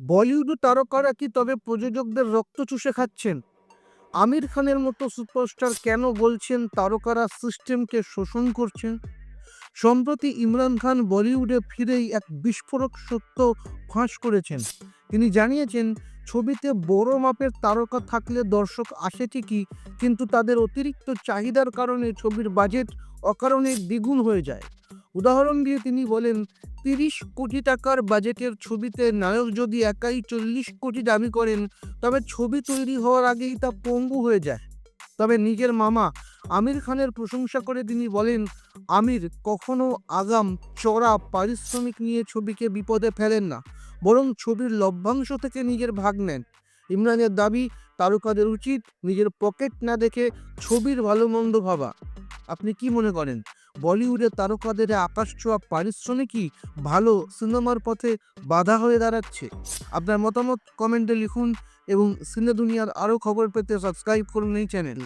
বলিউড তারকারা কি তবে প্রযোজকদের রক্ত চুষে খাচ্ছেন? আমির খানের মতো সুপারস্টার কেন বলছেন তারকারা সিস্টেমকে শোষণ করছেন? সম্প্রতি ইমরান খান বলিউডে ফিরেই এক বিস্ফোরক সত্য ফাঁস করেছেন। তিনি জানিয়েছেন, ছবিতে বড় মাপের তারকা থাকলে দর্শক আসে ঠিকই, কিন্তু তাদের অতিরিক্ত চাহিদার কারণে ছবির বাজেট অকারণে দ্বিগুণ হয়ে যায়। উদাহরণ দিয়ে তিনি বলেন, ৩০ কোটি টাকার বাজেটের ছবিতে নায়ক যদি একাই ৪০ কোটি দাবি করেন, তবে ছবি তৈরি হওয়ার আগেই তা পঙ্গু হয়ে যায়। তবে নিজের মামা আমির খানের প্রশংসা করে তিনি বলেন, আমির কখনো আগাম চড়া পারিশ্রমিক নিয়ে ছবিকে বিপদে ফেলেন না, বরং ছবির লভ্যাংশ থেকে নিজের ভাগ নেন। ইমরানের দাবি, তারকাদের উচিত নিজের পকেট না দেখে ছবির ভালো মন্দ ভাবা। আপনি কি মনে করেন, বলিউডের তারকাদের আকাশ ছোঁয়া পারিশ্রমিকই ভালো সিনেমার পথে বাধা হয়ে দাঁড়াচ্ছে? আপনার মতামত কমেন্টে লিখুন এবং সিনে দুনিয়ার আরও খবর পেতে সাবস্ক্রাইব করুন এই চ্যানেল।